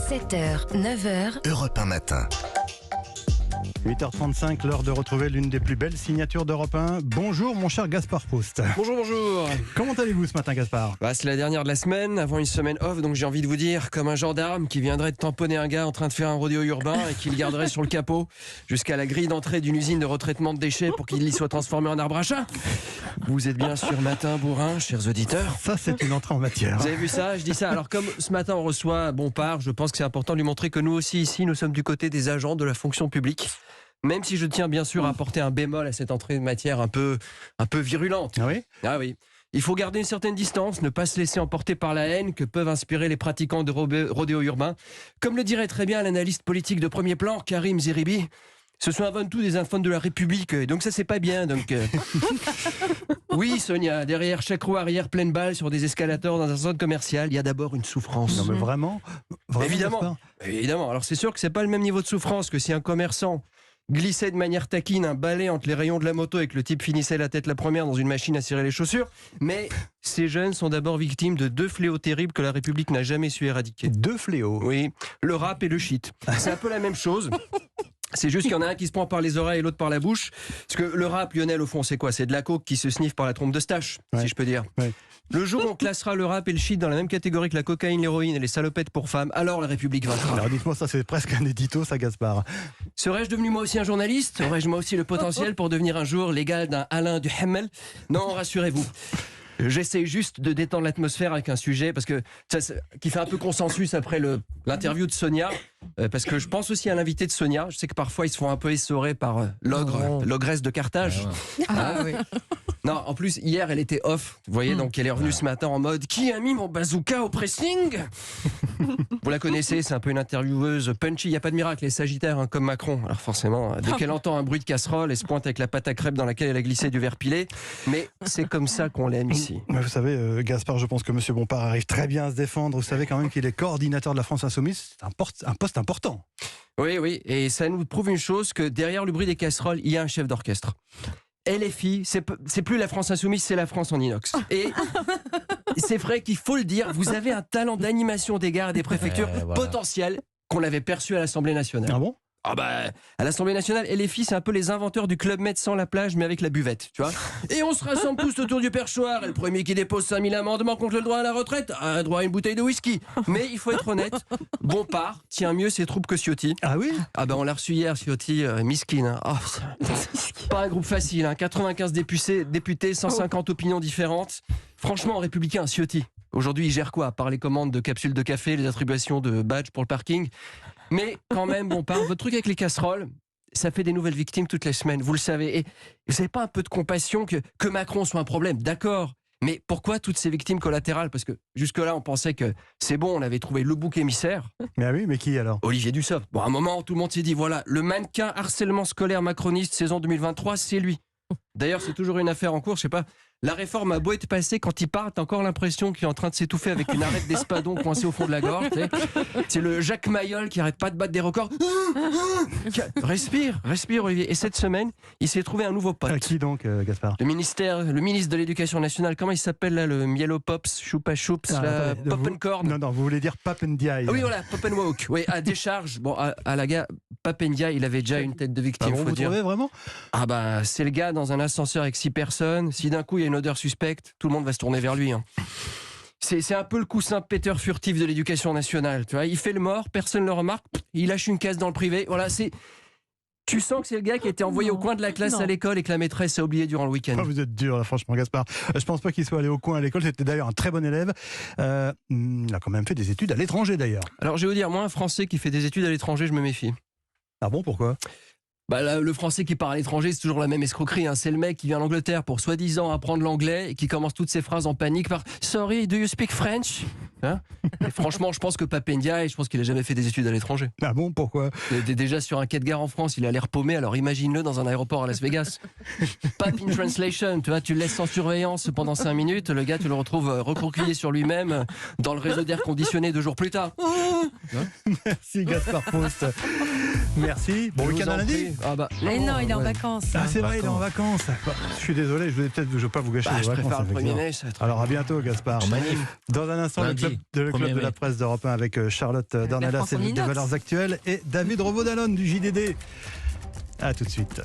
7h, 9h, Europe 1 matin. 8h35, l'heure de retrouver l'une des plus belles signatures d'Europe 1. Bonjour mon cher Gaspard Proust. Bonjour. Comment allez-vous ce matin, Gaspard ? C'est la dernière de la semaine, avant une semaine off, donc j'ai envie de vous dire, comme un gendarme qui viendrait de tamponner un gars en train de faire un rodéo urbain et qui le garderait sur le capot jusqu'à la grille d'entrée d'une usine de retraitement de déchets pour qu'il y soit transformé en arbre à chat. Vous êtes bien sur Matin Bourrin, chers auditeurs. Ça, c'est une entrée en matière. Vous avez vu ça ? Je dis ça. Alors comme ce matin on reçoit Bompard, je pense que c'est important de lui montrer que nous aussi ici, nous sommes du côté des agents de la fonction publique. Même si je tiens bien sûr à apporter un bémol à cette entrée de matière un peu virulente. Ah oui ? Ah oui. Il faut garder une certaine distance, ne pas se laisser emporter par la haine que peuvent inspirer les pratiquants de rodéo urbain. Comme le dirait très bien l'analyste politique de premier plan, Karim Zeribi, ce sont avant tout des enfants de la République, donc ça c'est pas bien. Oui Sonia, derrière chaque roue arrière pleine balle sur des escalators dans un centre commercial, il y a d'abord une souffrance. Non mais vraiment Évidemment. Évidemment. Alors c'est sûr que c'est pas le même niveau de souffrance que si un commerçant glissait de manière taquine un balai entre les rayons de la moto et que le type finissait la tête la première dans une machine à cirer les chaussures. Mais ces jeunes sont d'abord victimes de deux fléaux terribles que la République n'a jamais su éradiquer. Deux fléaux. Oui, le rap et le shit. C'est un peu la même chose. C'est juste qu'il y en a un qui se prend par les oreilles et l'autre par la bouche. Parce que le rap, Lionel, au fond, c'est quoi ? C'est de la coke qui se sniffe par la trompe de Stache, si je peux dire. Ouais. Le jour où on classera le rap et le shit dans la même catégorie que la cocaïne, l'héroïne et les salopettes pour femmes, alors la République vaincra. Alors dites-moi, ça c'est presque un édito, ça, Gaspard. Serais-je devenu moi aussi un journaliste ? Aurais-je moi aussi le potentiel pour devenir un jour l'égal d'un Alain Duhamel ? Non, rassurez-vous. J'essaie juste de détendre l'atmosphère avec un sujet parce que qui fait un peu consensus après l'interview de Sonia, parce que je pense aussi à l'invité de Sonia. Je sais que parfois ils se font un peu essorer par l'ogresse de Carthage. Oui. Non, en plus hier elle était off, vous voyez, donc elle est revenue ce matin en mode qui a mis mon bazooka au pressing ? Vous la connaissez, c'est un peu une intervieweuse punchy. Il n'y a pas de miracle, les Sagittaires comme Macron. Alors forcément, dès qu'elle entend un bruit de casserole, elle se pointe avec la pâte à crêpes dans laquelle elle a glissé du verre pilé. Mais c'est comme ça qu'on l'aime ici. Mais vous savez, Gaspard, je pense que M. Bompard arrive très bien à se défendre. Vous savez quand même qu'il est coordinateur de la France Insoumise. C'est un poste important. Oui, et ça nous prouve une chose, que derrière le bruit des casseroles, il y a un chef d'orchestre. LFI, c'est plus la France Insoumise, c'est la France en inox. Et c'est vrai qu'il faut le dire, vous avez un talent d'animation des gares et des préfectures potentiel qu'on avait perçu à l'Assemblée nationale. Ah bon ? À l'Assemblée nationale, LFI, c'est un peu les inventeurs du Club Med sans la plage, mais avec la buvette, tu vois. Et on se rassemble tous autour du perchoir. Et le premier qui dépose 5000 amendements contre le droit à la retraite a droit à une bouteille de whisky. Mais il faut être honnête, Bompard tient mieux ses troupes que Ciotti. Ah oui ? On l'a reçu hier, Ciotti, miskin. Pas un groupe facile, 95 députés, 150 opinions différentes. Franchement, républicain, Ciotti. Aujourd'hui, il gère quoi ? Par les commandes de capsules de café, les attributions de badges pour le parking. Mais quand même, Bompard, votre truc avec les casseroles, ça fait des nouvelles victimes toutes les semaines, vous le savez. Et vous n'avez pas un peu de compassion que Macron soit un problème ? D'accord. Mais pourquoi toutes ces victimes collatérales ? Parce que jusque-là, on pensait que c'est bon, on avait trouvé le bouc émissaire. Mais oui, mais qui alors ? Olivier Dussopt. À un moment, tout le monde s'est dit, voilà, le mannequin harcèlement scolaire macroniste saison 2023, c'est lui. D'ailleurs, c'est toujours une affaire en cours, je sais pas. La réforme a beau être passée, quand il part, t'as encore l'impression qu'il est en train de s'étouffer avec une arête d'espadon coincée au fond de la gorge. C'est le Jacques Mayol qui arrête pas de battre des records. Respire, Olivier. Et cette semaine, il s'est trouvé un nouveau pote. Qui donc, Gaspard ? Le ministre de l'Éducation nationale, comment il s'appelle là, le Mielo Pops, Choupa Choups, Poppenkorn. Non, vous voulez dire Papendiaï. Ah oui, voilà, Poppenwalk. Oui, à décharge. À la gare, Papendia, il avait déjà une tête de victime, faut vous dire. trouvez vraiment ? C'est le gars dans un ascenseur avec 6 personnes. Si d'un coup il y a une odeur suspecte, tout le monde va se tourner vers lui. C'est un peu le coussin Peter furtif de l'éducation nationale. Tu vois, il fait le mort, personne ne le remarque, il lâche une caisse dans le privé. Voilà, tu sens que c'est le gars qui a été envoyé au coin de la classe à l'école et que la maîtresse a oublié durant le week-end. Vous êtes dur, là, franchement, Gaspard. Je pense pas qu'il soit allé au coin à l'école. C'était d'ailleurs un très bon élève. Il a quand même fait des études à l'étranger, d'ailleurs. Alors, je vais vous dire, moi, un Français qui fait des études à l'étranger, je me méfie. Ah bon, pourquoi ? Le Français qui part à l'étranger, c'est toujours la même escroquerie. C'est le mec qui vient d'Angleterre pour soi-disant apprendre l'anglais et qui commence toutes ses phrases en panique par « Sorry, do you speak French ?» Et franchement, je pense que Papendia, je pense qu'il a jamais fait des études à l'étranger. Ah bon, pourquoi ? Déjà sur un quai de gare en France, il a l'air paumé, alors imagine-le dans un aéroport à Las Vegas. Pap in translation, tu le laisses sans surveillance pendant 5 minutes, le gars, tu le retrouves recroquevillé sur lui-même dans le réseau d'air conditionné 2 jours plus tard. Merci Gaspard Proust. Merci. Bon Je vous week-end en à lundi. prie. Ah bah, Mais non, il est en ouais. vacances. Ah, c'est vrai, il est en vacances. Bah, je suis désolé, je vais pas vous gâcher Bah, les je vacances. préfère le effectivement. 1er mai, ça va être... Alors à bientôt Gaspard. Dans un instant, Lundi, le club 1er de mai. la presse d'Europe 1 avec Charlotte Dornelas France et en des inox. valeurs actuelles et David Revaud-Dallon du JDD. A tout de suite.